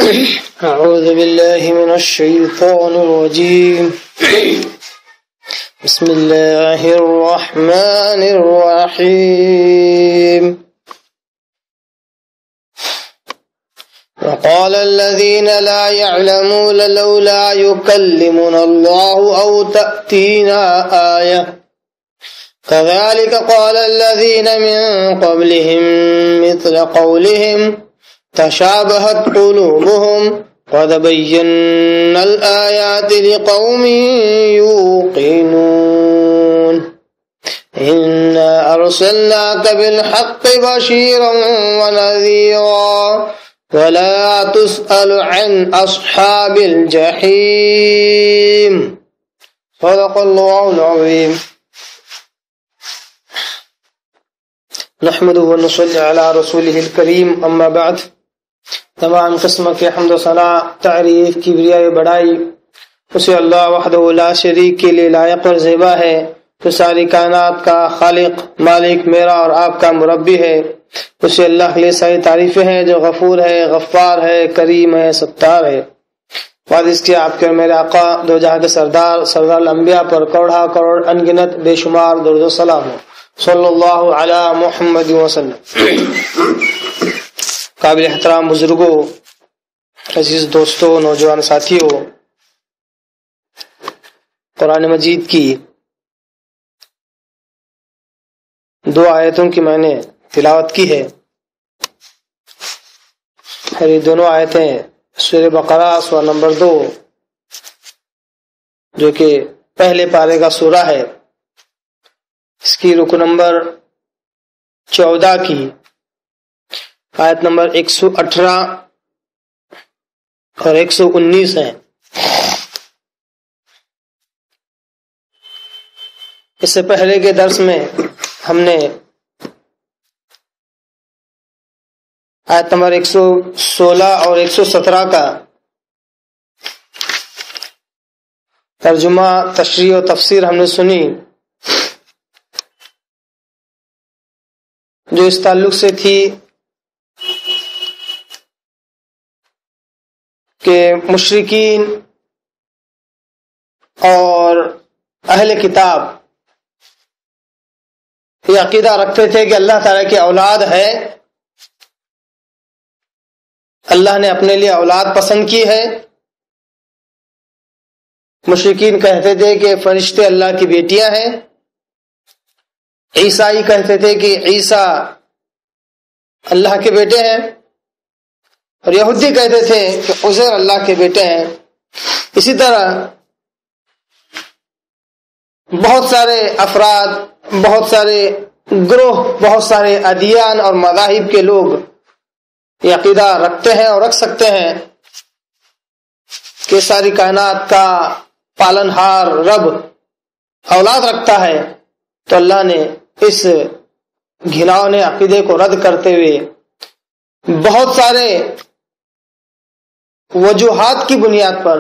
أعوذ بالله من الشيطان الرجيم. بسم الله الرحمن الرحيم. وقال الذين لا يعلمون لولا يكلمنا الله أو تأتينا آية كذلك قال الذين من قبلهم مثل قولهم تشابهت قلوبهم قد بينا الآيات لقوم يوقنون إنا أرسلناك بالحق بشيرا ونذيرا ولا تسأل عن أصحاب الجحيم. صدق الله العظيم. نحمد ونصلي على رسوله الكريم. اما بعد. تمام قسم کے حمد و ثنا، تعریف، کبریاء، بڑائی اسے اللہ وحدہ لا شریک کے لیے لائق اور زیبا ہے، جو ساری کائنات کا خالق، مالک، میرا اور آپ کا مربی ہے. اسے اللہ کے لیے ساری تعریفیں ہیں، جو غفور ہے، غفار ہے، کریم ہے، ستار ہے. بعد اس کے آپ کے میرے آقا دو جہاں کے سردار الانبیاء پر کروڑا کروڑ انگنت بے شمار درود و سلام ہو، صلی اللہ علی محمد وسلم. قابل احترام بزرگوں، عزیز دوستوں، نوجوان ساتھیوں، قرآن مجید کی دو آیتوں کی میں نے تلاوت کی ہے. اور یہ دونوں آیتیں سورہ بقرہ سورہ نمبر 2 جو کہ پہلے پارے کا سورہ ہے، اس کی رکو نمبر 14 کی آیت نمبر 118 اور 119 ہیں. اس سے پہلے کے درس میں ہم نے آیت نمبر 116 اور 117 کا ترجمہ، تشریح و تفسیر ہم نے سنی، جو اس تعلق سے تھی کہ مشرکین اور اہل کتاب یہ عقیدہ رکھتے تھے کہ اللہ تعالیٰ کی اولاد ہے، اللہ نے اپنے لیے اولاد پسند کی ہے. مشرکین کہتے تھے کہ فرشتے اللہ کی بیٹیاں ہیں. عیسائی کہتے تھے کہ عیسیٰ اللہ کے بیٹے ہیں، اور یہودی کہتے تھے کہ عزیر اللہ کے بیٹے ہیں. اسی طرح بہت سارے افراد، بہت سارے گروہ، بہت سارے ادیان اور مذاہب کے لوگ یہ عقیدہ رکھتے ہیں اور رکھ سکتے ہیں کہ ساری کائنات کا پالن ہار رب اولاد رکھتا ہے. تو اللہ نے اس گھناؤنے عقیدے کو رد کرتے ہوئے بہت سارے وجوہات کی بنیاد پر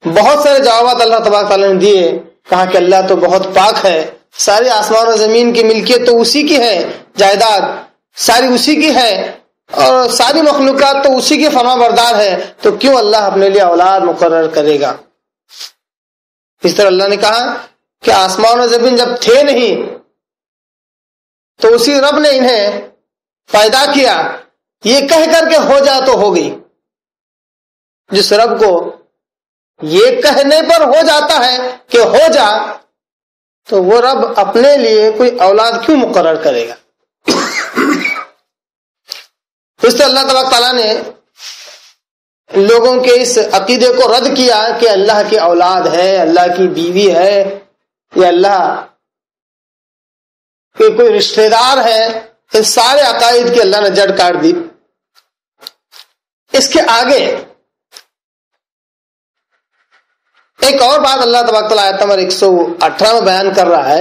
بہت سارے جوابات اللہ تبارک تعالیٰ نے دیے. کہا کہ اللہ تو بہت پاک ہے، سارے آسمان و زمین کی ملکیت تو اسی کی ہے، جائیداد ساری اسی کی ہے، اور ساری مخلوقات تو اسی کے فرما بردار ہے، تو کیوں اللہ اپنے لیے اولاد مقرر کرے گا؟ اس طرح اللہ نے کہا کہ آسمان و زمین جب تھے نہیں تو اسی رب نے انہیں پیدا کیا، یہ کہہ کر کے ہو جا تو ہو گئی. جس رب کو یہ کہنے پر ہو جاتا ہے کہ ہو جا، تو وہ رب اپنے لیے کوئی اولاد کیوں مقرر کرے گا؟ اس سے اللہ تبارک تعالیٰ نے لوگوں کے اس عقیدے کو رد کیا کہ اللہ کی اولاد ہے، اللہ کی بیوی ہے، یا اللہ کہ کوئی رشتہ دار ہے. ان سارے عقائد کی اللہ نے جڑ کاٹ دی. اس کے آگے ایک اور بات اللہ تبارک تعالیٰ آیت نمبر 118 میں بیان کر رہا ہے.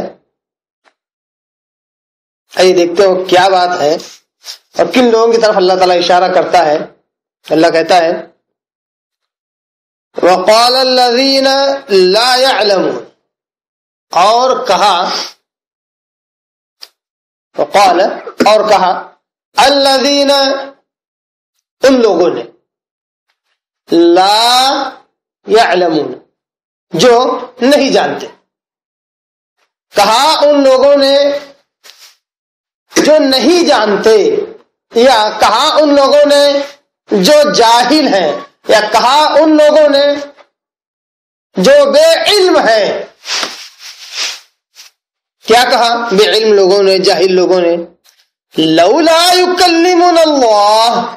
آئیے دیکھتے ہو کیا بات ہے اور کن لوگوں کی طرف اللہ تعالیٰ اشارہ کرتا ہے. اللہ کہتا ہے وَقَالَ الَّذِينَ لَا يَعْلَمُونَ، اور کہا، وقال اور کہا، الذین ان لوگوں نے، لا یعلمون، جو نہیں جانتے. کہا ان لوگوں نے جو نہیں جانتے، یا کہا ان لوگوں نے جو جاہل ہیں، یا کہا ان لوگوں نے جو بے علم ہے. کیا کہا بے علم لوگوں نے، جاہل لوگوں نے؟ لولا یکلمنا اللہ،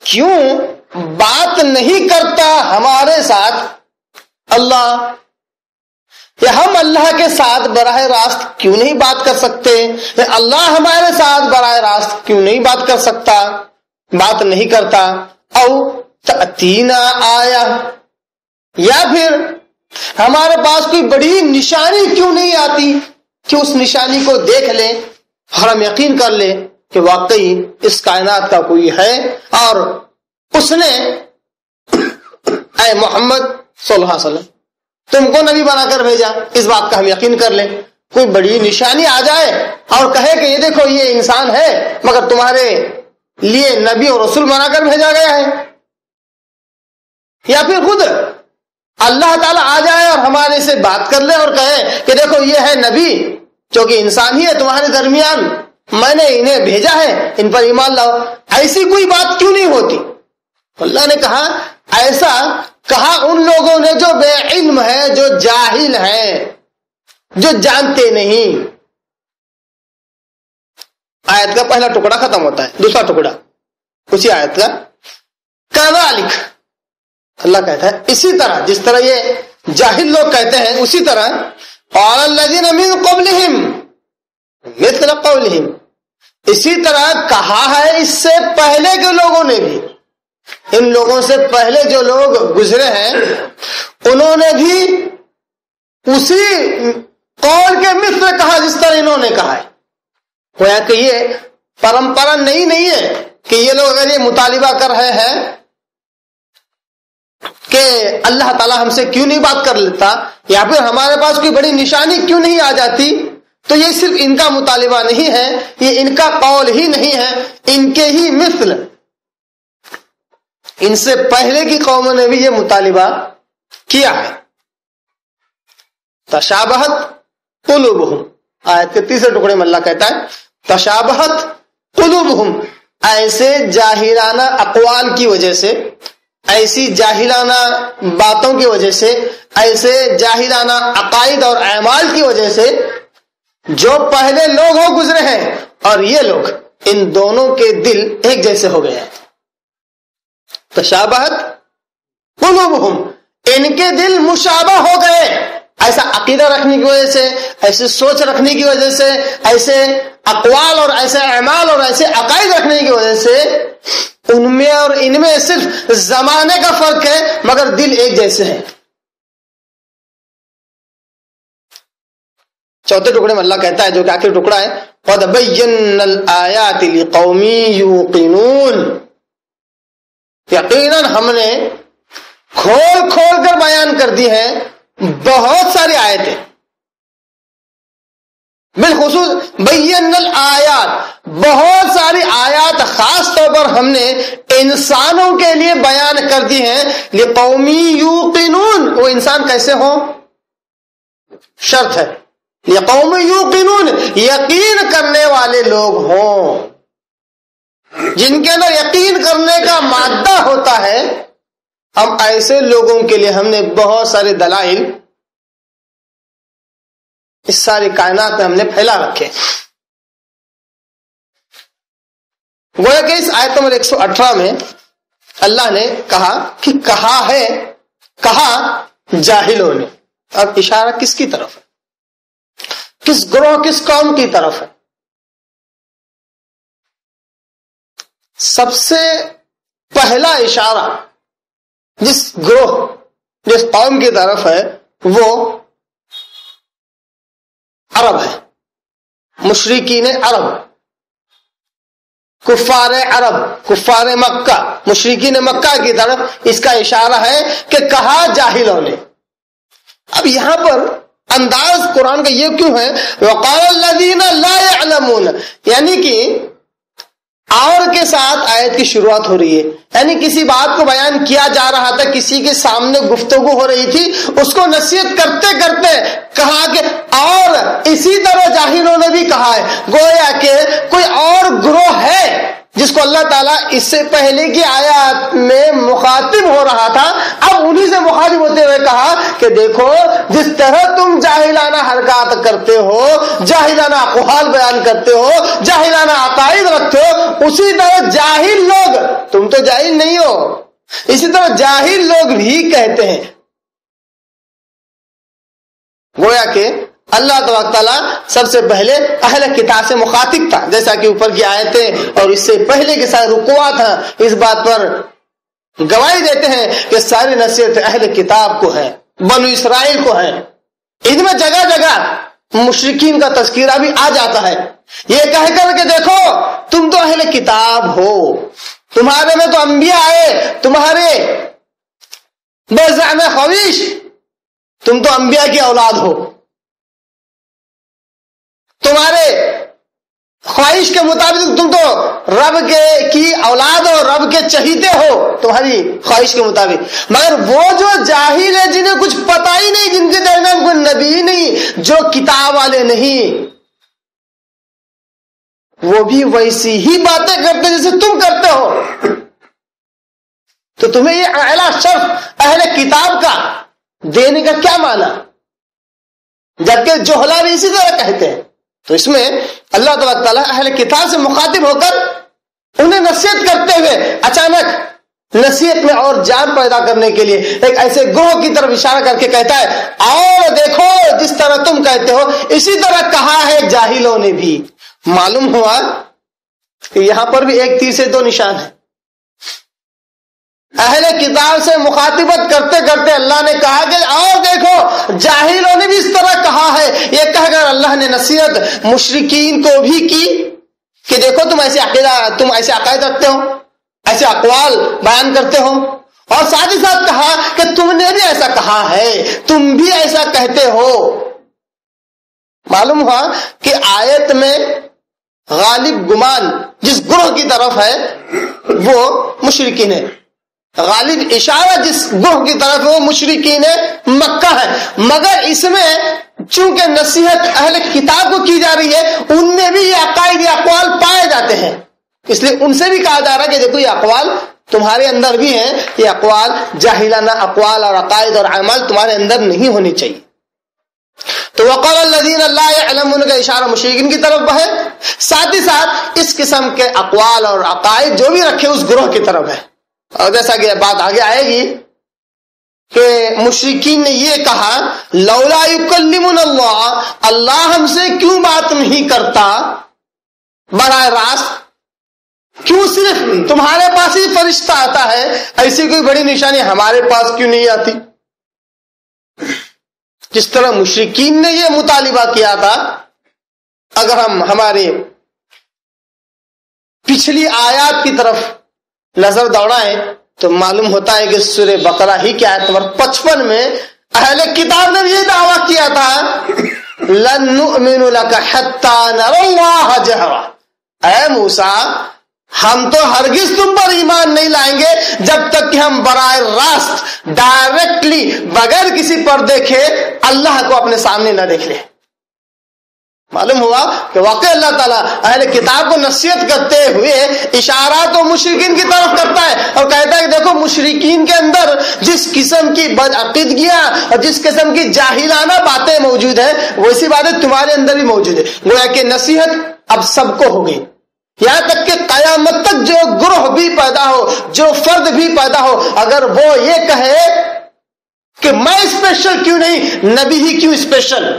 کیوں بات نہیں کرتا ہمارے ساتھ اللہ، یا ہم اللہ کے ساتھ براہ راست کیوں نہیں بات کر سکتے؟ اللہ ہمارے ساتھ براہ راست کیوں نہیں بات کر سکتا، بات نہیں کرتا؟ او تأتینا آیا، یا پھر ہمارے پاس کوئی بڑی نشانی کیوں نہیں آتی کہ اس نشانی کو دیکھ لیں اور ہم یقین کر لیں کہ واقعی اس کائنات کا کوئی ہے اور اس نے اے محمد صلی اللہ علیہ وسلم تم کو نبی بنا کر بھیجا، اس بات کا ہم یقین کر لیں. کوئی بڑی نشانی آ جائے اور کہے کہ یہ دیکھو یہ انسان ہے مگر تمہارے لیے نبی اور رسول بنا کر بھیجا گیا ہے. یا پھر خود اللہ تعالیٰ آ جائے اور ہمارے سے بات کر لے اور کہے کہ دیکھو یہ ہے نبی جو کہ انسان ہی ہے تمہارے درمیان، میں نے انہیں بھیجا ہے، ان پر ایمان لاؤ. ایسی کوئی بات کیوں نہیں ہوتی؟ اللہ نے کہا ایسا کہا ان لوگوں نے جو بے علم ہے، جو جاہل ہے، جو جانتے نہیں. آیت کا پہلا ٹکڑا ختم ہوتا ہے. دوسرا ٹکڑا اسی آیت کا، کذالک، اللہ کہتا ہے اسی طرح جس طرح یہ جاہل لوگ کہتے ہیں اسی طرح قال الذین من قبلہم مثل قولہم، اسی طرح کہا ہے اس سے پہلے کے لوگوں نے بھی، ان لوگوں سے پہلے جو لوگ گزرے ہیں انہوں نے بھی اسی قول کے مثل کہا جس طرح انہوں نے کہا ہے. گویا کہ یہ پرمپرا نہیں ہے کہ یہ لوگ اگر یہ مطالبہ کر رہے ہیں کہ اللہ تعالیٰ ہم سے کیوں نہیں بات کر لیتا یا پھر ہمارے پاس کوئی بڑی نشانی کیوں نہیں آ جاتی، تو یہ صرف ان کا مطالبہ نہیں ہے، یہ ان کا قول ہی نہیں ہے، ان کے ہی مثل ان سے پہلے کی قوموں نے بھی یہ مطالبہ کیا ہے. تشابہت قلوبہم، آیت کے تیسرے ٹکڑے میں اللہ کہتا ہے تشابہت قلوبہم، ایسے جاہلانہ اقوال کی وجہ سے، ایسی جاہلانہ باتوں کی وجہ سے، ایسے جاہلانہ عقائد اور اعمال کی وجہ سے جو پہلے لوگ ہو گزرے ہیں اور یہ لوگ، ان دونوں کے دل ایک جیسے ہو گئے ہیں. تشابہت قلوبہم، ان کے دل مشابہ ہو گئے، ایسا عقیدہ رکھنے کی وجہ سے، ایسے سوچ رکھنے کی وجہ سے، ایسے اقوال اور ایسے اعمال اور ایسے عقائد رکھنے کی وجہ سے ان میں اور ان میں صرف زمانے کا فرق ہے مگر دل ایک جیسے ہیں. چوتھے ٹکڑے میں اللہ کہتا ہے جو کہ آخری ٹکڑا ہے قَدْ بَيَّنَّا الْآيَاتِ لِقَوْمٍ يُوقِنُونَ، یقیناً ہم نے کھول کھول کر بیان کر دی ہیں بہت ساری آیتیں، بالخصوص بین الآیات، بہت ساری آیات خاص طور پر ہم نے انسانوں کے لیے بیان کر دی ہیں. لقوم یوقنون، وہ انسان کیسے ہوں؟ شرط ہے لقوم یوقنون، یقین کرنے والے لوگ ہوں، جن کے اندر یقین کرنے کا مادہ ہوتا ہے. ہم ایسے لوگوں کے لیے ہم نے بہت سارے دلائل اس ساری کائنات میں ہم نے پھیلا رکھے. گویا کہ اس آیت نمبر 118 میں اللہ نے کہا کہ کہا ہے، کہا جاہلوں نے. اب اشارہ کس کی طرف ہے؟ کس گروہ، کس قوم کی طرف ہے؟ سب سے پہلا اشارہ جس گروہ، جس قوم کی طرف ہے وہ عرب ہے، مشرکین عرب، کفار عرب، کفار مکہ، مشرکین مکہ کی طرف اس کا اشارہ ہے کہ کہا جاہلوں نے. اب یہاں پر انداز قرآن کا یہ کیوں ہے وقال الذین لا يعلمون، یعنی کہ اور کے ساتھ آیت کی شروعات ہو رہی ہے، یعنی کسی بات کو بیان کیا جا رہا تھا، کسی کے سامنے گفتگو ہو رہی تھی، اس کو نصیحت کرتے کرتے کہا کہ اور اسی طرح جاہلوں نے بھی کہا ہے، گویا کہ کوئی اور گروہ ہے جس کو اللہ تعالیٰ اس سے پہلے کی آیات میں مخاطب ہو رہا تھا، اب انہی سے مخاطب ہوتے ہوئے کہا کہ دیکھو جس طرح تم جاہلانہ حرکات کرتے ہو، جاہلانہ اقوال بیان کرتے ہو، جاہلانہ عقائد رکھتے ہو، اسی طرح جاہل لوگ، تم تو جاہل نہیں ہو، اسی طرح جاہل لوگ بھی کہتے ہیں۔ گویا کہ اللہ تبارک تعالیٰ سب سے پہلے اہل کتاب سے مخاطب تھا، جیسا کہ اوپر کی آیتیں اور اس سے پہلے کے سارے رکوعات ہیں اس بات پر گواہی دیتے ہیں کہ ساری نصیحت اہل کتاب کو ہے، بنو اسرائیل کو ہے۔ ان میں جگہ جگہ مشرکین کا تذکرہ بھی آ جاتا ہے، یہ کہہ کر کہ دیکھو تم تو اہل کتاب ہو، تمہارے میں تو انبیاء آئے، تمہارے بزعم خویش، تم تو انبیاء کی اولاد ہو، تمہارے خواہش کے مطابق تم تو رب کی اولاد ہو، رب کے چہیتے ہو، تمہاری خواہش کے مطابق۔ مگر وہ جو جاہل ہے، جنہیں کچھ پتا ہی نہیں، جن کے درمیان کوئی نبی ہی نہیں، جو کتاب والے نہیں، وہ بھی ویسی ہی باتیں کرتے جیسے تم کرتے ہو۔ تو تمہیں یہ اعلیٰ شرف اہل کتاب کا دینے کا کیا معنی، جبکہ جوہلا بھی اسی طرح کہتے ہیں۔ تو اس میں اللہ تبارک تعالیٰ اہل کتاب سے مخاطب ہو کر انہیں نصیحت کرتے ہوئے اچانک نصیحت میں اور جان پیدا کرنے کے لیے ایک ایسے گروہ کی طرف اشارہ کر کے کہتا ہے، اور دیکھو جس طرح تم کہتے ہو اسی طرح کہا ہے جاہلوں نے بھی۔ معلوم ہوا کہ یہاں پر بھی ایک تیر سے دو نشان ہیں۔ اہل کتاب سے مخاطبت کرتے کرتے اللہ نے کہا کہ اور دیکھو جاہلوں نے بھی اس طرح کہا ہے، یہ کہہ کر اللہ نے نصیحت مشرکین کو بھی کی کہ دیکھو تم ایسے عقائد رکھتے ہو، ایسے اقوال بیان کرتے ہو، اور ساتھ ہی ساتھ کہا کہ تم نے بھی ایسا کہا ہے، تم بھی ایسا کہتے ہو۔ معلوم ہوا کہ آیت میں غالب گمان جس گروہ کی طرف ہے وہ مشرکین ہے، غالب اشارہ جس گروہ کی طرف وہ مشرکین مکہ ہے، مگر اس میں چونکہ نصیحت اہل کتاب کو کی جا رہی ہے، ان میں بھی یہ عقائد، یہ اقوال پائے جاتے ہیں، اس لیے ان سے بھی کہا جا رہا ہے کہ دیکھو یہ اقوال تمہارے اندر بھی ہیں، یہ اقوال جاہلانہ اقوال اور عقائد اور اعمال تمہارے اندر نہیں ہونی چاہیے۔ تو وقال الذین لا یعلمون کا اشارہ مشرکین کی طرف ہے، ساتھ ہی ساتھ اس قسم کے اقوال اور عقائد جو بھی رکھے اس گروہ کی طرف ہے۔ اور جیسا کہ بات آگے آئے گی کہ مشرکین نے یہ کہا لولا یکلمنا اللہ، اللہ ہم سے کیوں بات نہیں کرتا براہ راست، کیوں صرف تمہارے پاس ہی فرشتہ آتا ہے، ایسی کوئی بڑی نشانی ہمارے پاس کیوں نہیں آتی؟ جس طرح مشرکین نے یہ مطالبہ کیا تھا، اگر ہم ہمارے پچھلی آیات کی طرف نظر دوڑائیں تو معلوم ہوتا ہے کہ سورہ بقرہ ہی کی آیت نمبر 55 میں اہل کتاب نے یہ دعویٰ کیا تھا لن نؤمن لک حتی نری اللہ جہرا، اے موسیٰ ہم تو ہرگز تم پر ایمان نہیں لائیں گے جب تک کہ ہم براہ راست ڈائریکٹلی بغیر کسی پردے کے اللہ کو اپنے سامنے نہ دیکھ لیں۔ معلوم ہوا کہ واقع اللہ تعالیٰ اہل کتاب کو نصیحت کرتے ہوئے اشارات و مشرکین کی طرف کرتا ہے اور کہتا ہے کہ دیکھو مشرکین کے اندر جس قسم کی بدعقیدگیاں اور جس قسم کی جاہلانہ باتیں موجود ہیں ویسی باتیں تمہارے اندر بھی موجود ہے۔ گویا کہ نصیحت اب سب کو ہو گئی، یہاں تک کہ قیامت تک جو گروہ بھی پیدا ہو، جو فرد بھی پیدا ہو، اگر وہ یہ کہے کہ میں اسپیشل کیوں نہیں، نبی ہی کیوں اسپیشل،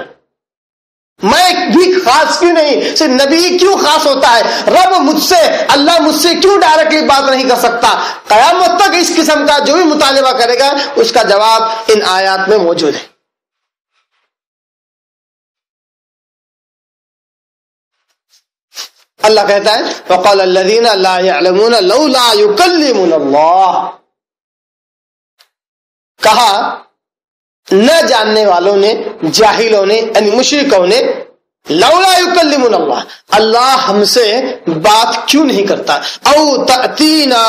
میں بھی خاص کیوں نہیں، صرف نبی ہی کیوں خاص ہوتا ہے، رب مجھ سے، اللہ مجھ سے کیوں ڈائریکٹلی بات نہیں کر سکتا، قیامت تک اس قسم کا جو بھی مطالبہ کرے گا اس کا جواب ان آیات میں موجود ہے۔ اللہ کہتا ہے وقال الذین لا یعلمون لولا یکلمنا اللہ، کہا نہ جاننے والوں نے، جاہلوں نے یعنی مشرکوں نے لولا یکلمنا اللہ، اللہ ہم سے بات کیوں نہیں کرتا، او تأتینا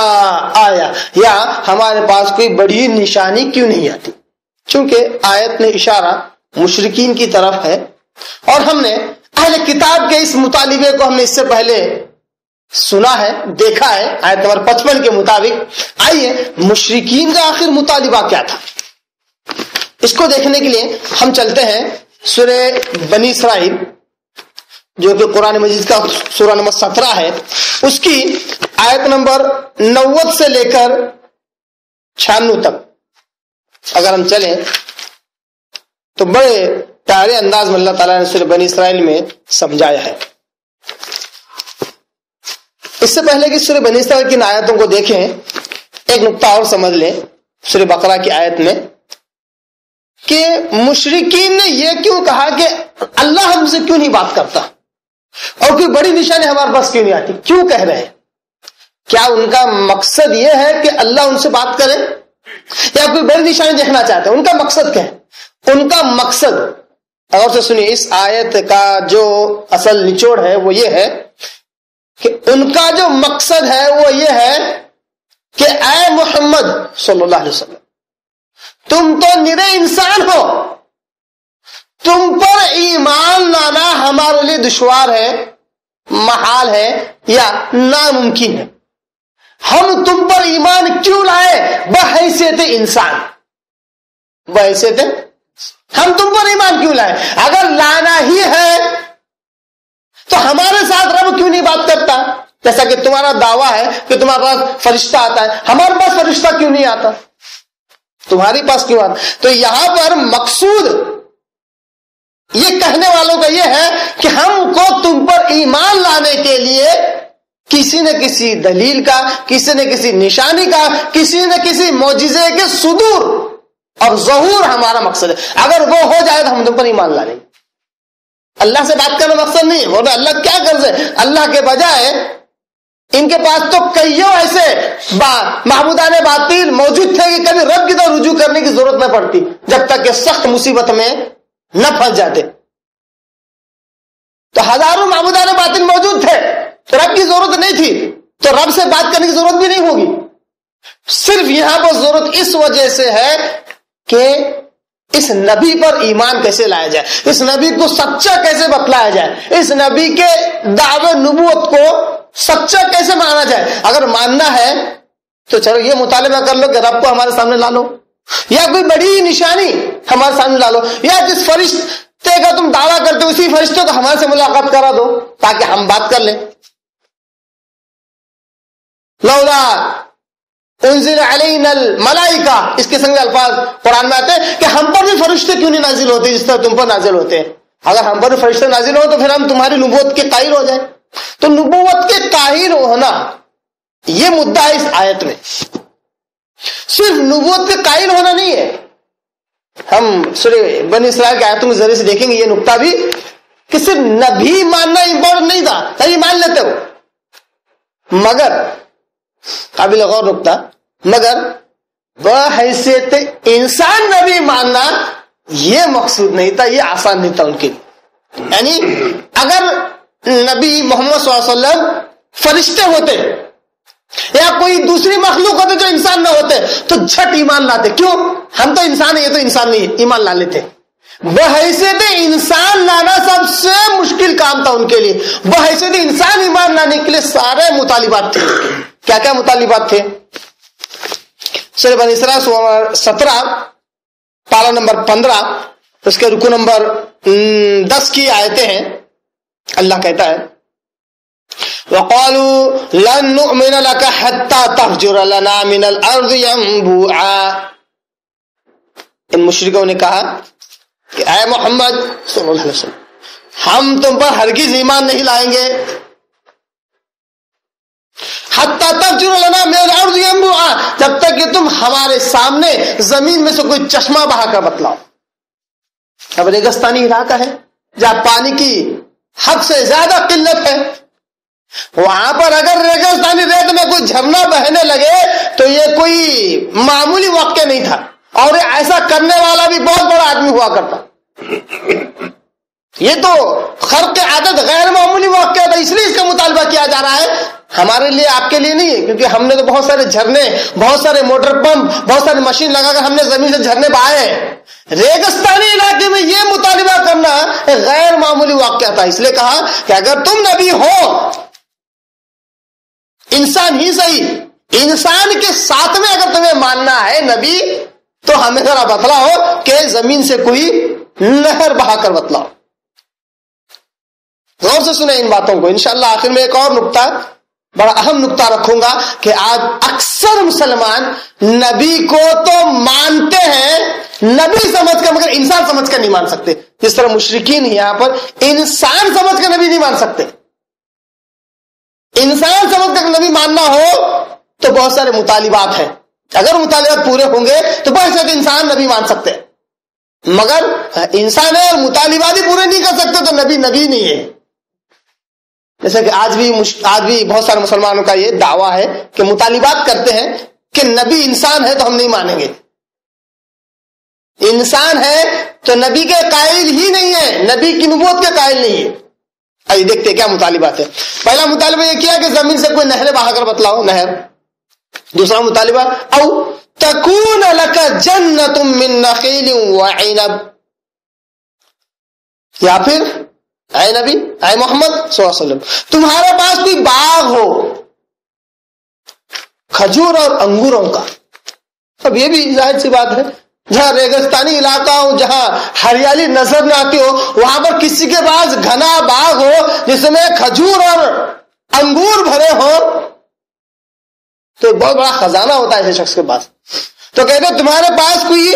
آیا، یا ہمارے پاس کوئی بڑی نشانی کیوں نہیں آتی. چونکہ آیت میں اشارہ مشرکین کی طرف ہے، اور ہم نے اہل کتاب کے اس مطالبے کو ہم نے اس سے پہلے سنا ہے، دیکھا ہے آیت نمبر 55 کے مطابق. آئیے مشرکین کا آخر مطالبہ کیا تھا، اس کو دیکھنے کے لیے ہم چلتے ہیں سورہ بنی اسرائیل، جو کہ قرآن مجید کا سورہ نمبر 17 ہے، اس کی آیت نمبر 90 سے لے کر 96 تک اگر ہم چلیں تو بڑے پیارے انداز میں اللہ تعالیٰ نے سورہ بنی اسرائیل میں سمجھایا ہے. اس سے پہلے کہ سورہ بنی اسرائیل کی آیتوں کو دیکھیں، ایک نقطہ اور سمجھ لیں سورہ بقرہ کی آیت میں کہ مشرکین نے یہ کیوں کہا کہ اللہ ہم سے کیوں نہیں بات کرتا، اور کوئی بڑی نشانی ہمارے پاس کیوں نہیں آتی، کیوں کہہ رہے ہیں؟ کیا ان کا مقصد یہ ہے کہ اللہ ان سے بات کرے، یا کوئی بڑی نشانی دیکھنا چاہتے ہیں؟ ان کا مقصد کیا ہے؟ ان کا مقصد، اور سے سنیے، اس آیت کا جو اصل نچوڑ ہے وہ یہ ہے کہ ان کا جو مقصد ہے وہ یہ ہے کہ اے محمد صلی اللہ علیہ وسلم، تم تو نرے انسان ہو، تم پر ایمان لانا ہمارے لیے دشوار ہے، محال ہے یا ناممکن ہے. ہم تم پر ایمان کیوں لائے؟ بحیثیت انسان، بحیثیت ہم تم پر ایمان کیوں لائے؟ اگر لانا ہی ہے تو ہمارے ساتھ رب کیوں نہیں بات کرتا؟ جیسا کہ تمہارا دعویٰ ہے کہ تمہارے پاس فرشتہ آتا ہے، ہمارے پاس فرشتہ کیوں نہیں آتا، تمہارے پاس کیوں آتا؟ تو یہاں پر مقصود یہ کہنے والوں کا یہ ہے کہ ہم کو تم پر ایمان لانے کے لیے کسی نہ کسی دلیل کا، کسی نہ کسی نشانی کا، کسی نہ کسی معجزے کے صدور اور ظہور ہمارا مقصد ہے. اگر وہ ہو جائے تو ہم تم پر ایمان لا لیں گے. اللہ سے بات کرنا مقصد نہیں ہے، وہ اللہ کیا کر سکے؟ اللہ کے بجائے ان کے پاس تو کئیوں ایسے معبودان باطل موجود تھے کہ کبھی رب کی طرف رجوع کرنے کی ضرورت نہ پڑتی جب تک کہ سخت مصیبت میں نہ پھنس جاتے. تو ہزاروں معبودان باطل موجود تھے تو رب کی ضرورت نہیں تھی، تو رب سے بات کرنے کی ضرورت بھی نہیں ہوگی. صرف یہاں پر ضرورت اس وجہ سے ہے کہ اس نبی پر ایمان کیسے لایا جائے، اس نبی کو سچا کیسے بتلایا جائے، اس نبی کے دعوے نبوت کو سچا کیسے مانا جائے. اگر ماننا ہے تو چلو یہ مطالبہ کر لو کہ رب کو ہمارے سامنے لا لو، یا کوئی بڑی نشانی ہمارے سامنے لا لو، یا جس فرشتے کا تم دعویٰ کرتے ہو اسی فرشتے کو ہمارے سے ملاقات کرا دو تاکہ ہم بات کر لیں. لولا انزل علینا الملائکہ، اس قسم کے الفاظ قرآن میں آتے ہیں کہ ہم پر بھی فرشتے کیوں نہیں نازل ہوتے جس طرح تم پر نازل ہوتے ہیں. اگر ہم پر بھی فرشتے نازل ہو تو پھر ہم تمہاری نبوت کے قائل ہو جائیں. تو نبوت کے قائل ہونا یہ مدعا ہے اس آیت میں. صرف نبوت کے قائل ہونا نہیں ہے. ہم سورہ بنی اسرائیل کی آیتوں کے ذریعے سے دیکھیں گے یہ نقطہ بھی کہ صرف نبی ماننا امپورٹنٹ نہیں تھا، نبی مان لیتے ہو، مگر قابل غور نقطہ، مگر بحیثیت انسان نبی ماننا یہ مقصود نہیں تھا، یہ آسان نہیں تھا ان کے لیے. یعنی اگر نبی محمد صلی اللہ علیہ وسلم فرشتے ہوتے یا کوئی دوسری مخلوق ہوتے جو انسان نہ ہوتے تو جھٹ ایمان لاتے. کیوں؟ ہم تو انسان ہیں، یہ تو انسان نہیں ہے، ایمان لا لیتے. بحیثیت انسان لانا سب سے مشکل کام تھا ان کے لیے. بحیثیت انسان ایمان لانے کے لیے سارے مطالبات تھے. کیا کیا مطالبات تھے؟ سورہ بنی اسرائیل 17 پارہ نمبر 15 اس کے رکو نمبر 10 کی آیتیں ہیں. اللہ کہتا ہے وَقَالُوا لَن نُؤْمِنَ لَكَ حَتَّى تَفْجُرَ لَنَا مِنَ الْأَرْضِ يَنبُوعًا. ان مشرکوں نے کہا کہ اے محمد صلی اللہ علیہ وسلم، ہم تم پر ہرگز ایمان نہیں لائیں گے حَتَّى تَفْجُرَ لَنَا مِنَ الْأَرْضِ يَنبُوعًا، جب تک کہ تم ہمارے سامنے زمین میں سے کوئی چشمہ بہا کر بتلاؤ. اب ریگستانی علاقہ ہے جہاں پانی کی حد سے زیادہ قلت ہے، وہاں پر اگر ریگستانی ریت میں کوئی جھرنا بہنے لگے تو یہ کوئی معمولی واقعہ نہیں تھا، اور ایسا کرنے والا بھی بہت بڑا آدمی ہوا کرتا. یہ تو خرق عادت غیر معمولی واقعہ تھا، اس لیے اس کا مطالبہ کیا جا رہا ہے، ہمارے لیے آپ کے لیے نہیں ہے، کیونکہ ہم نے تو بہت سارے جھرنے، بہت سارے موٹر پمپ، بہت ساری مشین لگا کر ہم نے زمین سے جھرنے بہائے ہیں۔ ریگستانی علاقے میں یہ مطالبہ کرنا ایک غیر معمولی واقعہ تھا، اس لیے کہا کہ اگر تم نبی ہو، انسان ہی صحیح، انسان کے ساتھ میں اگر تمہیں ماننا ہے نبی، تو ہمیں ذرا بتلاؤ کہ زمین سے کوئی نہر بہا کر بتلاؤ۔ غور سے سنیں ان باتوں کو، انشاءاللہ آخر میں ایک اور نقطہ، بڑا اہم نقطہ رکھوں گا کہ آج اکثر مسلمان نبی کو تو مانتے ہیں نبی سمجھ کر، مگر انسان سمجھ کر نہیں مان سکتے، جس طرح مشرکین یہاں پر انسان سمجھ کر نبی نہیں مان سکتے۔ انسان سمجھ کر نبی ماننا ہو تو بہت سارے مطالبات ہیں، اگر مطالبات پورے ہوں گے تو بہت سارے انسان نبی مان سکتے ہیں، مگر انسان ہے اور مطالبات ہی پورے نہیں کر سکتے تو نبی نہیں ہے۔ جیسے کہ آج بھی بہت سارے مسلمانوں کا یہ دعویٰ ہے کہ مطالبات کرتے ہیں کہ نبی انسان ہے تو ہم نہیں مانیں گے، انسان ہے تو نبی کے قائل ہی نہیں ہے، نبی کی نبوت کے قائل نہیں ہے۔ آئیے دیکھتے ہیں کیا مطالبات ہے۔ پہلا مطالبہ یہ کیا کہ زمین سے کوئی نہر بہا کر بتلاؤ، نہر۔ دوسرا مطالبہ او تکون لک جنت من نخیل وعنب، یا پھر اے نبی، اے محمد صلی اللہ علیہ وسلم، تمہارے پاس کوئی باغ ہو کھجور اور انگوروں کا۔ اب یہ بھی ظاہر سی بات ہے، جہاں ریگستانی علاقہ ہو، جہاں ہریالی نظر نہ آتی ہو، وہاں پر کسی کے پاس گھنا باغ ہو جس میں کھجور اور انگور بھرے ہو تو بہت بڑا خزانہ ہوتا ہے ایسے شخص کے پاس۔ تو کہتے تمہارے پاس کوئی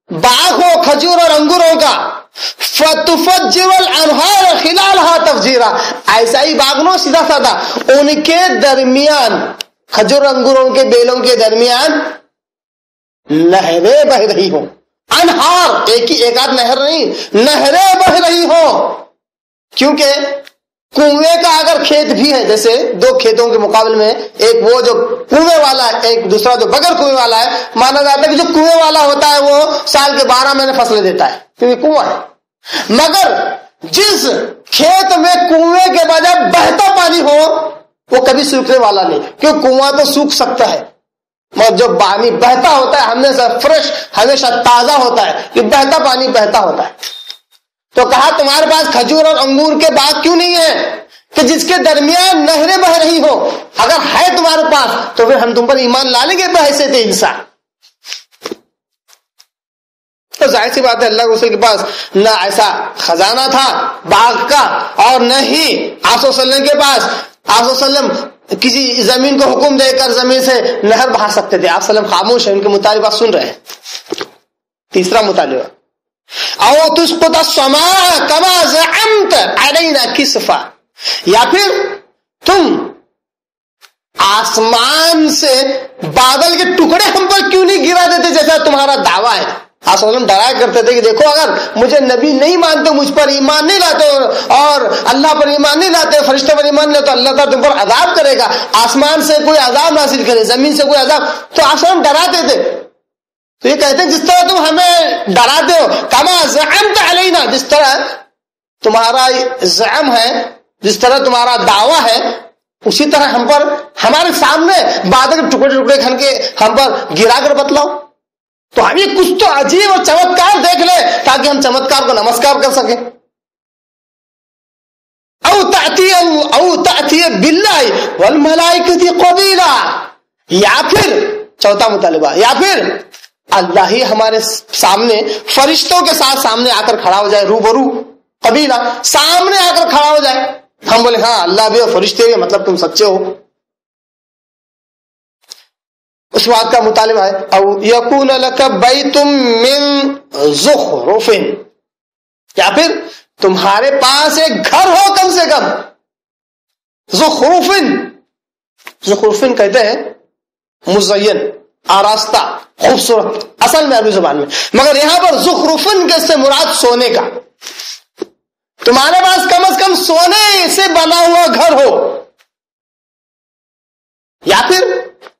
باغ ہو کھجور اور انگوروں کا، فَتُفَجِّرُ الْأَنْهَارَ خِلَالَهَا تَفْجِيرًا، ایسا ہی باغ نو سیدھا سادہ، ان کے درمیان، کھجور انگوروں کے بیلوں کے درمیان نہریں بہ رہی ہوں، انہار، ایک آدھ نہر نہیں، نہریں بہ رہی ہوں۔ کیونکہ کنویں کا اگر کھیت بھی ہے، جیسے دو کھیتوں کے مقابلے میں ایک وہ جو کنویں والا ہے، ایک دوسرا جو بغیر کنویں والا ہے، مانا جاتا ہے کہ جو کنویں والا ہوتا ہے وہ سال کے 12 مہینے فصلیں دیتا ہے کیونکہ کنواں ہے، مگر جس کھیت میں کنویں کے بجائے بہتا پانی ہو وہ کبھی سوکھنے والا نہیں، کیوں کنواں تو سوکھ سکتا ہے، مگر جو پانی بہتا ہوتا ہے ہمیشہ فریش، ہمیشہ تازہ ہوتا ہے، یہ بہتا پانی بہتا ہوتا ہے۔ تو کہا تمہارے پاس کھجور اور انگور کے باغ کیوں نہیں ہے کہ جس کے درمیان نہریں بہ رہی ہو؟ اگر ہے تمہارے پاس تو پھر ہم تم پر ایمان لا لیں گے بحیثیت انسان۔ تو ظاہر سی بات ہے اللہ رسول کے پاس نہ ایسا خزانہ تھا باغ کا، اور نہ ہی آپ صلی اللہ علیہ وسلم کے پاس آپ صلی اللہ علیہ وسلم کسی زمین کو حکم دے کر زمین سے نہر بہا سکتے تھے۔ آپ صلی اللہ علیہ وسلم خاموش ہیں، ان کے مطالبات سن رہے ہیں۔ تیسرا مطالبہ او تسقط السماء كما زعمت علينا كسفا، یا پھر تم آسمان سے بادل کے ٹکڑے ہم پر کیوں نہیں گرا دیتے جیسا تمہارا دعویٰ ہے۔ آپ صلی اللہ علیہ وسلم ڈرایا کرتے تھے کہ دیکھو اگر مجھے نبی نہیں مانتے، مجھ پر ایمان نہیں لاتے اور اللہ پر ایمان نہیں لاتے، فرشتوں پر ایمان نہیں لاتے، تو اللہ تعالیٰ تم پر عذاب کرے گا، آسمان سے کوئی عذاب نازل کرے، زمین سے کوئی عذاب۔ تو آپ صلی اللہ علیہ وسلم ڈراتے تھے، تو یہ کہتے ہیں جس طرح تم ہمیں ڈراتے ہو، کما زعمت علینا، جس طرح تمہارا زعم ہے، جس طرح تمہارا دعویٰ ہے، اسی طرح ہم پر ہمارے سامنے بادل کے ٹکڑے ٹکڑے کھن کے ہم پر گرا کر بتلاؤ، تو ہم یہ کچھ تو عجیب اور چمتکار دیکھ لیں تاکہ ہم چمتکار کو نمسکار کر سکیں۔ او تأتی باللہ والملائکۃ قبیلا، یا پھر چوتھا مطالبہ، یا پھر اللہ ہی ہمارے سامنے فرشتوں کے ساتھ سامنے آ کر کھڑا ہو جائے، روبرو قبیلہ، سامنے آ کر کھڑا ہو جائے، ہم بولے ہاں اللہ بھی اور فرشتے بھی، مطلب تم سچے ہو۔ اس بات کا مطالبہ ہے او یکون لک بیت من زخرف، یا پھر تمہارے پاس ایک گھر ہو کم سے کم، زخرفن، زخرفن کہتے ہیں مزین، آراستہ، خوبصورت، اصل میں عربی زبان میں، مگر یہاں پر زخرفن کے سے مراد سونے کا، تمہارے پاس کم از کم سونے سے بنا ہوا گھر ہو، یا پھر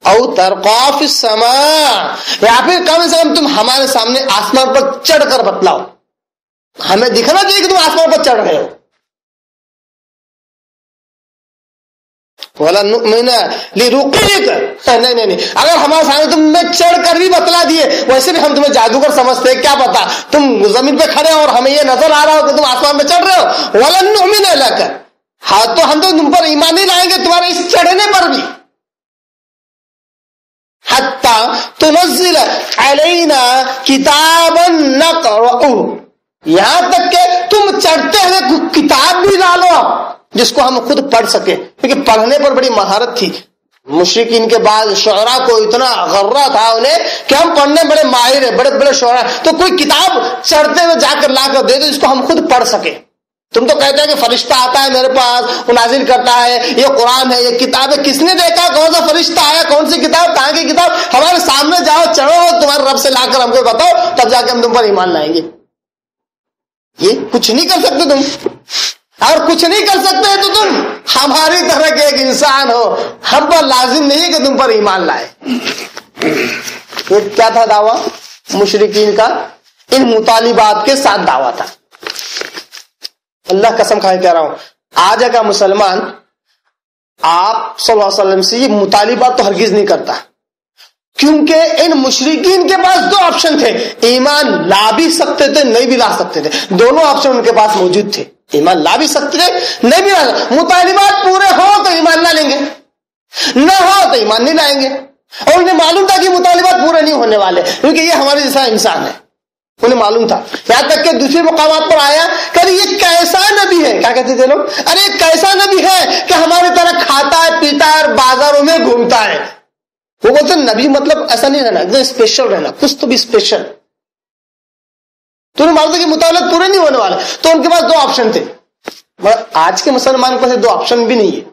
او ترقا فی السماء، یا پھر کم سے کم تم ہمارے سامنے آسمان پر چڑھ کر بتلاؤ، ہمیں دکھنا چاہیے کہ تم آسمان پر چڑھ رہے ہو. وَلَن نُؤْمِنَ لِرُقِيِّكَ نہیں, اگر ہمارے سامنے تم نے چڑھ کر بھی بتلا دیے, ویسے بھی ہم تمہیں جادوگر سمجھتے ہیں, کیا پتا تم زمین پہ کھڑے ہو اور ہمیں یہ نظر آ رہا ہو کہ تم آسمان پہ چڑھ رہے ہو. وَلَن نُؤْمِنَ لَكَ, ہاں تو ہم تو تم پر ایمان نہیں لائیں گے تمہارے اس چڑھنے پر بھی. حَتَّى تُنَزِّلَ عَلَيْنَا كِتَابًا نَقْرَؤُهُ, یہاں تک کہ تم چڑھتے ہوئے کتاب بھی ڈالو جس کو ہم خود پڑھ سکیں, کیونکہ پڑھنے پر بڑی مہارت تھی. مشرکین کے بعد شعراء کو اتنا غرہ تھا انہیں کہ ہم پڑھنے بڑے ماہر ہیں, بڑے بڑے شعراء, تو کوئی کتاب چڑھتے ہوئے جا کر لا کر دے دو جس کو ہم خود پڑھ سکیں. تم تو کہتے ہیں کہ فرشتہ آتا ہے میرے پاس, وہ نازل کرتا ہے, یہ قرآن ہے, یہ کتاب ہے. کس نے دیکھا کون سا فرشتہ آیا, کون سی کتاب, کہاں کی کتاب؟ ہمارے سامنے جاؤ, چڑھو, تمہارے رب سے لا کر ہم کو بتاؤ, تب جا کے ہم تم پر ایمان لائیں گے. یہ کچھ نہیں کر سکتے تم, اور کچھ نہیں کر سکتے تو تم ہماری طرح کے ایک انسان ہو, ہم پر لازم نہیں ہے کہ تم پر ایمان لائے. یہ کیا تھا دعویٰ مشرکین کا؟ ان مطالبات کے ساتھ دعویٰ تھا. اللہ قسم کھائے کہہ رہا ہوں, آج کا مسلمان آپ صلی اللہ علیہ وسلم سے یہ مطالبات تو ہرگز نہیں کرتا, کیونکہ ان مشرکین کے پاس دو آپشن تھے, ایمان لا بھی سکتے تھے, نہیں بھی لا سکتے تھے. دونوں آپشن ان کے پاس موجود تھے, ایمان لا بھی سکتے تھے, نہیں بھی لا سکتے. مطالبات پورے ہو تو ایمان لا لیں گے, نہ ہو تو ایمان نہیں لائیں گے. اور انہیں معلوم تھا کہ مطالبات پورے نہیں ہونے والے, کیونکہ یہ ہمارے جیسا انسان ہے, انہیں معلوم تھا. یہاں تک کہ دوسرے مقامات پر آیا کہ یہ کیسا نبی ہے, کیا کہتے تھے لوگ, ارے کیسا نبی ہے کہ ہماری طرح کھاتا ہے, پیتا ہے, اور بازاروں میں گھومتا ہے. وہ بولتے ہیں نبی مطلب ایسا نہیں رہنا, ایک دم اسپیشل رہنا, کچھ تو بھی اسپیشل. تو انہیں معلوم تھا کہ مطالبات پورے نہیں ہونے والے, تو ان کے پاس دو آپشن تھے. آج کے مسلمان کے پاس دو آپشن بھی نہیں ہے,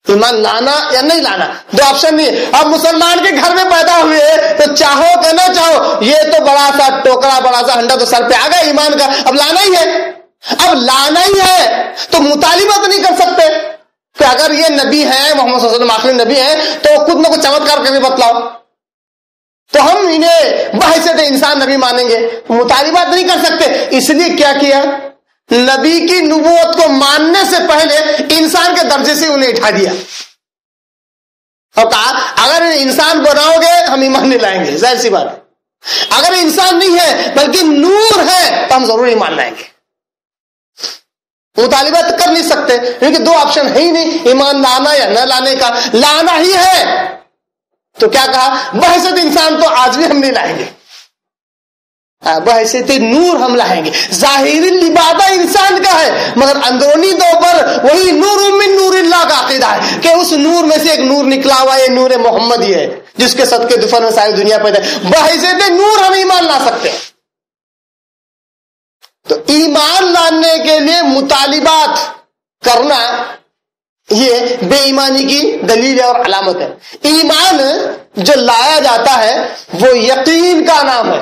ایمان لانا یا نہیں لانا, دو آپشن نہیں ہے. اب مسلمان کے گھر میں پیدا ہوئے تو چاہو کہ نہ چاہو, یہ تو بڑا سا ٹوکرا, بڑا سا ہنڈا تو سر پہ آ گیا ایمان کا, اب لانا ہی ہے. اب لانا ہی ہے تو مطالبہ تو نہیں کر سکتے کہ اگر یہ نبی ہے, محمد صلی اللہ علیہ وسلم آخری نبی ہے, تو خود نہ کوئی چمتکار کر کے بتلاؤ تو ہم انہیں بحیثیت انسان نبی مانیں گے. مطالبات نہیں کر سکتے, اس لیے کیا کیا, نبی کی نبوت کو ماننے سے پہلے انسان کے درجے سے انہیں اٹھا دیا اور کہا اگر انسان بناؤ گے ہم ایمان نہیں لائیں گے. ظاہر سی بات ہے, اگر انسان نہیں ہے بلکہ نور ہے تو ہم ضرور ایمان لائیں گے. مطالبات کر نہیں سکتے کیونکہ دو آپشن ہے ہی نہیں, ایمان لانا یا نہ لانے کا. لانا ہی ہے تو کیا کہا, بحیثیت انسان تو آج بھی ہم نہیں لائیں گے, بحیثیت نور ہم لائیں گے. ظاہری لبادہ انسان کا ہے مگر اندرونی طور پر وہی نور من نور اللہ کا عقیدہ ہے کہ اس نور میں سے ایک نور نکلا ہوا ہے, نور محمد ہی ہے جس کے صدقے دفن میں ساری دنیا پیدا ہے. بحیثیت نور ہم ایمان لا سکتے ہیں. تو ایمان لانے کے لیے مطالبات کرنا یہ بے ایمانی کی دلیل اور علامت ہے. ایمان جو لایا جاتا ہے وہ یقین کا نام ہے.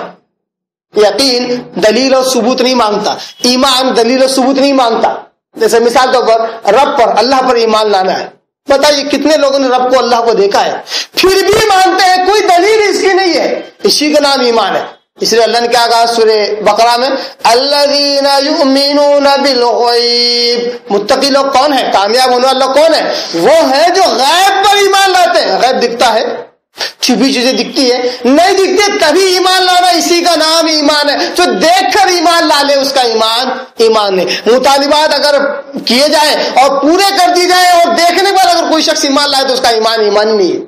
یقین دلیل اور ثبوت نہیں مانگتا, ایمان دلیل اور ثبوت نہیں مانگتا. جیسے مثال طور پر رب پر, اللہ پر ایمان لانا ہے. بتائیے کتنے لوگوں نے رب کو, اللہ کو دیکھا ہے پھر بھی مانتے ہیں, کوئی دلیل اس کی نہیں ہے, اسی کا نام ایمان ہے. اس لیے اللہ نے کیا کہا سورہ بقرہ میں, الذین یؤمنون بالغیب. متقی لوگ کون ہیں, کامیاب ہونے والا لوگ کون ہیں, وہ ہیں جو غیب پر ایمان لاتے ہیں. غیب دکھتا ہے, چھپی چیزیں دکھتی ہے, نہیں دکھتی تبھی ایمان لانا, اسی کا نام ایمان ہے. جو دیکھ کر ایمان لا لے اس کا ایمان نہیں. مطالبات اگر کیے جائیں اور پورے کر دی جائیں اور دیکھنے پر اگر کوئی شخص ایمان لائے تو اس کا ایمان نہیں ہے.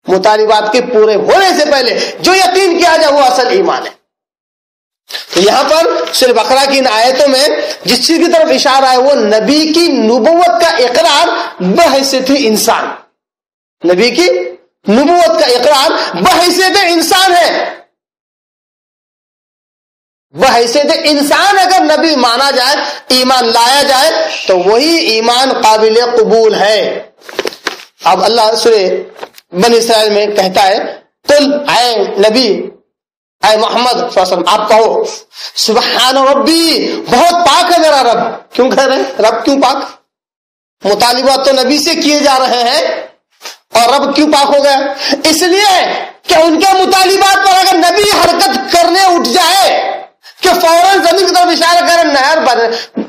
مطالبات کے پورے ہونے سے پہلے جو یقین کیا جائے وہ اصل ایمان ہے. تو یہاں پر سورہ بقرہ کی ان آیتوں میں جس چیز کی طرف اشارہ ہے وہ نبی کی نبوت کا اقرار بحیثیت انسان. نبی کی نبوت کا اقرار بحیثیت انسان ہے. بحیثیت انسان اگر نبی مانا جائے, ایمان لایا جائے تو وہی ایمان قابل قبول ہے. اب اللہ سورہ بنی اسرائیل میں کہتا ہے, قل, اے نبی, اے محمد صلی اللہ علیہ وسلم, آپ کہو سبحان ربی, بہت پاک ہے میرا رب. کیوں کہہ رہے ہیں رب کیوں پاک؟ مطالبات تو نبی سے کیے جا رہے ہیں اور رب کیوں پاک ہو گیا؟ اس لیے کہ ان کے مطالبات پر اگر نبی حرکت کرنے اٹھ جائے کہ فوراً زمین کی طرف اشارہ کرے,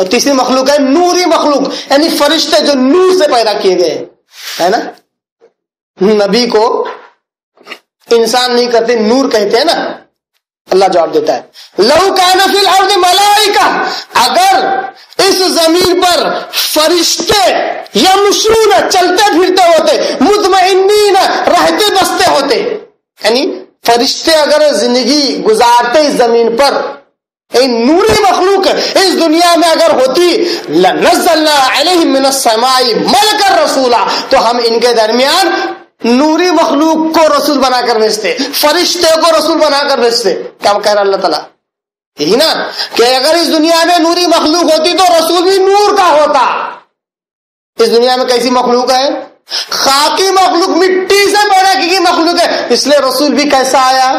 اور تیسری مخلوق ہے نوری مخلوق، یعنی فرشتے جو نور سے پیدا کیے گئے ہے نا. نبی کو انسان نہیں کہتے، نور کہتے ہیں نا. اللہ جواب دیتا ہے لو کان فی الارض ملائکہ، اگر اس زمین پر فرشتے یمشون چلتے پھرتے ہوتے، مطمئنین رہتے بستے ہوتے، یعنی فرشتے اگر زندگی گزارتے اس زمین پر، نوری مخلوق اس دنیا میں اگر ہوتی، لنزلنا علیہم من السماء ملکا رسولا، تو ہم ان کے درمیان نوری مخلوق کو رسول بنا کر بھیجتے، فرشتے کو رسول بنا کر بھیجتے. کیا کہہ رہا اللہ تعالیٰ؟ یہی نا کہ اگر اس دنیا میں نوری مخلوق ہوتی تو رسول بھی نور کا ہوتا. اس دنیا میں کیسی مخلوق ہے؟ خاکی مخلوق، مٹی سے پیدا کی گئی مخلوق ہے، اس لیے رسول بھی کیسا آیا؟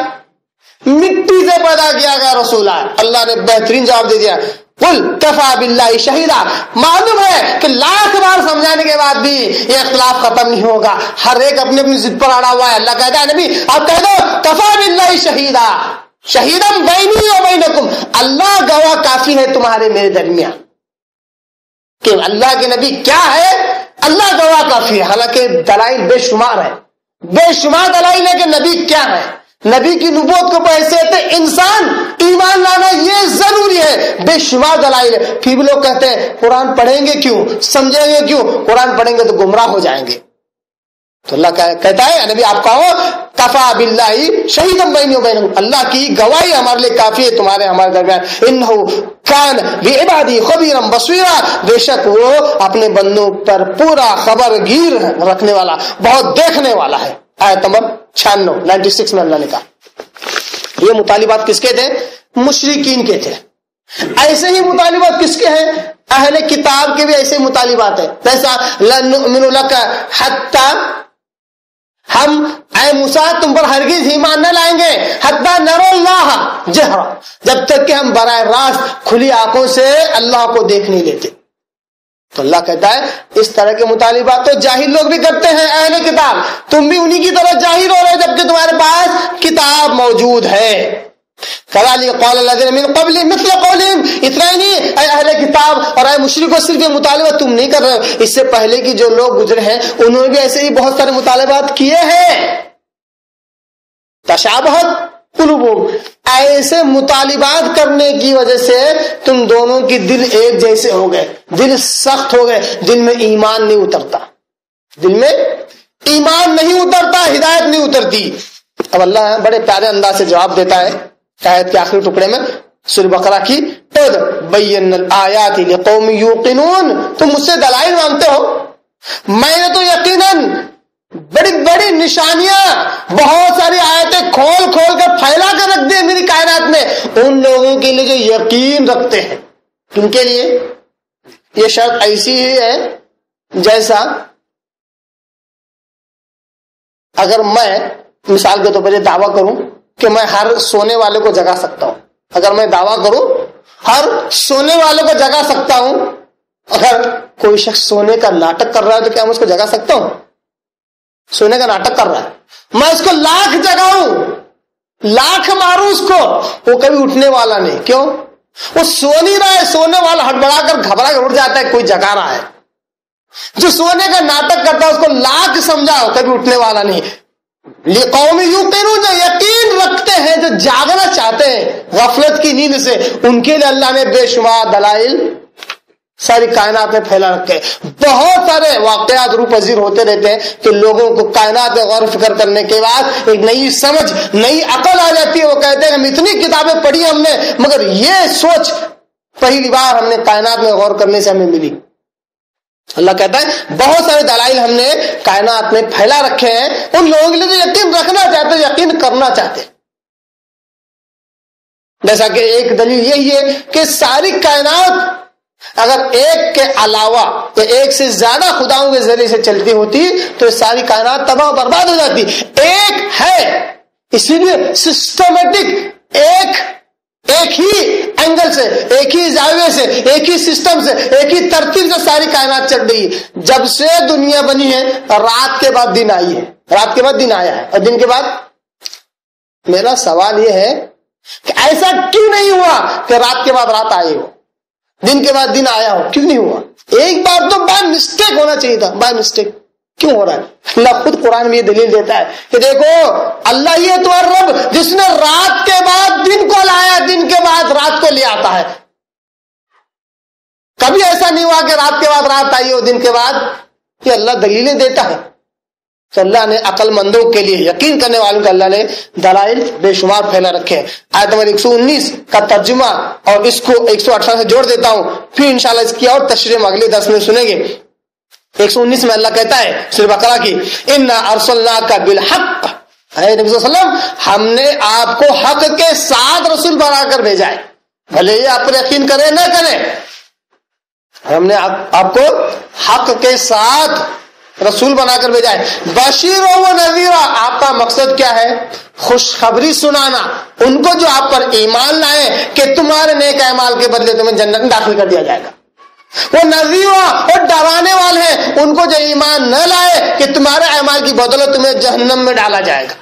مٹی سے پیدا کیا گیا رسول آیا. اللہ نے بہترین جواب دے دیا، قل کفا باللہ شہیدا. معلوم ہے کہ لاکھ بار سمجھانے کے بعد بھی یہ اختلاف ختم نہیں ہوگا، ہر ایک اپنی اپنی ضد پر اڑا ہوا ہے. اللہ کہتا ہے نبی آپ کہہ دو کفا باللہ شہیدا، شہیدم بینی و بینکم، اللہ گواہ کافی ہے تمہارے میرے درمیان. کہ اللہ کے نبی کیا ہے؟ اللہ گواہ کافی ہے. حالانکہ دلائل بے شمار ہے، بے شمار دلائل ہے کہ نبی کیا ہے. نبی کی نبوت کو بحیثیت انسان ایمان لانا یہ ضروری ہے، بے شمار دلائل ہے. پھر بھی لوگ کہتے ہیں قرآن پڑھیں گے کیوں، سمجھیں گے کیوں؟ قرآن پڑھیں گے تو گمراہ ہو جائیں گے. تو اللہ کہتا ہے نبی آپ کہو کفا باللہ شہیدم بینی و بینکم، اللہ کی گواہی ہمارے لیے کافی ہے تمہارے ہمارے درمیان. انہ کان بعبادی خبیرا بصیرا، بے شک وہ اپنے بندوں پر پورا خبر گیر رکھنے والا، بہت دیکھنے والا ہے. آیت نمبر 96 میں اللہ نے کہا. یہ مطالبات کس کے تھے؟ مشرکین کے تھے. ایسے ہی مطالبات کس کے ہیں؟ اہل کتاب کے بھی ایسے مطالبات ہیں. جیسا لن نؤمن لک حتی، ہم اے موسیٰ تم پر ہرگز ایمان نہ لائیں گے، حتی نر اللہ جہرا، جب تک کہ ہم براہ راست کھلی آنکھوں سے اللہ کو دیکھ نہیں لیتے. تو اللہ کہتا ہے اس طرح کے مطالبات تو جاہل لوگ بھی کرتے ہیں. اہل کتاب تم بھی انہی کی طرح جاہل ہو رہے جبکہ تمہارے پاس کتاب موجود ہے. كذلك قال الذين من قبلهم مثل قولهم، اتنا ہی نہیں اے اہل کتاب اور اے مشرکو صرف یہ مطالبہ تم نہیں کر رہے ہو، اس سے پہلے کی جو لوگ گزرے ہیں انہوں نے بھی ایسے ہی بہت سارے مطالبات کیے ہیں. تشابہت قلوبہم، ایسے مطالبات کرنے کی وجہ سے تم دونوں کی دل ایک جیسے ہو گئے، دل سخت ہو گئے، دل میں ایمان نہیں اترتا، دل میں ایمان نہیں اترتا، ہدایت نہیں اترتی. اب اللہ بڑے پیارے انداز سے جواب دیتا ہے آیت کے آخری ٹکڑے میں سورہ بقرہ کی، قد بینا الآیات لقوم یوقنون، تم مجھ سے دلائل مانگتے ہو، میں نے تو یقیناً بڑی بڑی نشانیاں، بہت ساری آیتیں کھول کھول کر پھیلا کر رکھ دی میری کائنات میں ان لوگوں کے لیے جو یقین رکھتے ہیں. ان کے لیے یہ شرط ایسی ہی ہے جیسا اگر میں مثال کے طور پر یہ دعویٰ کروں کہ میں ہر سونے والے کو جگا سکتا ہوں، اگر میں دعویٰ کروں ہر سونے والے کو جگا سکتا ہوں، اگر کوئی شخص سونے کا ناٹک کر رہا ہے تو کیا میں اس کو جگا سکتا ہوں؟ سونے کا ناٹک کر رہا ہے، میں اس کو لاکھ جگاؤں، لاکھ ماروں اس کو، وہ کبھی اٹھنے والا نہیں. کیوں؟ وہ سو نہیں رہا ہے، سونے والا ہڑبڑا کر گھبرا کر اٹھ جاتا ہے، کوئی جگا رہا ہے. جو سونے کا ناٹک کرتا ہے اس کو لاکھ سمجھاؤ کبھی اٹھنے والا نہیں. لقوم یوقنون، جو یقین رکھتے ہیں، جو جاگنا چاہتے ہیں غفلت کی نیند سے، ان کے لیے اللہ نے بے شمار دلائل ساری کائنات میں پھیلا رکھے. بہت سارے واقعات روح پذیر ہوتے رہتے ہیں کہ لوگوں کو کائنات میں غور فکر کرنے کے بعد ایک نئی سمجھ، نئی عقل آ جاتی ہے. وہ کہتے ہیں ہم اتنی کتابیں پڑھی ہم نے، مگر یہ سوچ پہلی بار ہم نے کائنات میں غور کرنے سے ہمیں ملی. اللہ کہتا ہے بہت سارے دلائل ہم نے کائنات میں پھیلا رکھے ہیں ان لوگوں کے لیے جو یقین رکھنا چاہتے، یقین کرنا چاہتے. جیسا کہ ایک دلیل یہی ہے کہ ساری کائنات اگر ایک کے علاوہ یا ایک سے زیادہ خداؤں کے ذریعے سے چلتی ہوتی تو ساری کائنات تباہ برباد ہو جاتی. ایک ہے، اسی لیے سسٹمیٹک ایک ہی اینگل سے، ایک ہی زاویے سے، ایک ہی سسٹم سے، ایک ہی ترتیب سے ساری کائنات چل رہی ہے. جب سے دنیا بنی ہے رات کے بعد دن آئی ہے، رات کے بعد دن آیا ہے، اور دن کے بعد. میرا سوال یہ ہے کہ ایسا کیوں نہیں ہوا کہ رات کے بعد رات آئی ہو؟ دن کے بعد دن آیا ہو، کیوں نہیں ہوا؟ ایک بار تو بائی مسٹیک ہونا چاہیے تھا، بائی مسٹیک کیوں ہو رہا ہے؟ اللہ خود قرآن میں یہ دلیل دیتا ہے کہ دیکھو اللہ ہی ہے تمہارا رب جس نے رات کے بعد دن کو لایا، دن کے بعد رات کو لے آتا ہے. کبھی ایسا نہیں ہوا کہ رات کے بعد رات آئی ہو دن کے بعد. یہ اللہ دلیلیں دیتا ہے کہ اللہ نے عقل مندوں کے لیے، یقین کرنے والوں کے اللہ نے دلائل بے شمار پھیلا رکھے ہیں. آیت نمبر 119 کا ترجمہ اور اس کو 118 سے جوڑ دیتا ہوں، پھر انشاءاللہ اس کی اور تشریح ہم اگلے درس میں سنیں گے. 119 میں اللہ کہتا ہے سورہ بقرہ کی، اِنَّا أَرْسَلْنَاكَ بِالْحَقِّ، اے نبی صلی اللہ علیہ وسلم ہم نے آپ کو حق کے ساتھ رسول بنا کر بھیجا ہے. بھلے یہ آپ پر یقین کریں نہ کریں، ہم نے آپ کو حق کے ساتھ رسول بنا کر بھیجا ہے. بشیر و نذیر، آپ کا مقصد کیا ہے؟ خوشخبری سنانا ان کو جو آپ پر ایمان لائے کہ تمہارے نیک اعمال کے بدلے تمہیں جنت میں داخل کر دیا جائے گا. وہ نذیر اور ڈرانے والے ہیں ان کو جو ایمان نہ لائے کہ تمہارے اعمال کی بدولت تمہیں جہنم میں ڈالا جائے گا.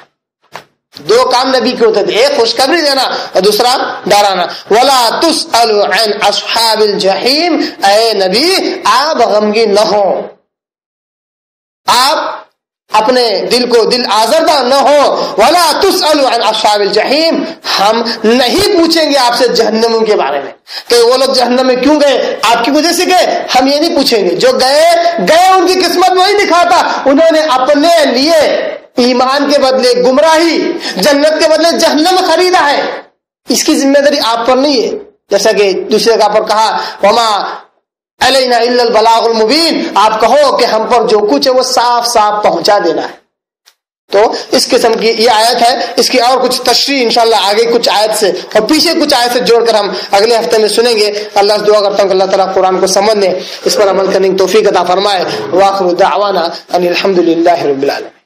دو کام نبی کے ہوتے تھے، ایک خوشخبری دینا اور دوسرا ڈرانا. وَلَا تُسْأَلُ عَنْ أَصْحَابِ الْجَحِيمِ، اے نبی آپ غمگین نہ ہو، آپ اپنے دل کو دل آزردہ نہ ہو. وَلَا تُسْأَلُ عَنْ أَصْحَابِ الْجَحِيمِ، ہم نہیں پوچھیں گے آپ سے جہنموں کے بارے میں کہ وہ لوگ جہنم میں کیوں گئے، آپ کی وجہ سے گئے. ہم یہ نہیں پوچھیں گے. جو گئے ان کی قسمت وہی دکھاتا، انہوں نے اپنے لیے ایمان کے بدلے گمراہی، جنت کے بدلے جہنم خریدا ہے. اس کی ذمہ داری آپ پر نہیں ہے. جیسا کہ دوسرے کا پر کہا وما علینا الا البلاغ المبین، آپ کہو کہ ہم پر جو کچھ ہے وہ صاف صاف پہنچا دینا ہے. تو اس قسم کی یہ آیت ہے. اس کی اور کچھ تشریح انشاءاللہ آگے کچھ آیت سے اور پیچھے کچھ آیت سے جوڑ کر ہم اگلے ہفتے میں سنیں گے. اللہ سے دعا کرتا ہوں کہ اللہ تعالیٰ قرآن کو سمجھنے، اس پر عمل کرنے کی توفیق عطا فرمائے. وآخر دعوانا ان الحمد للہ رب العالمین.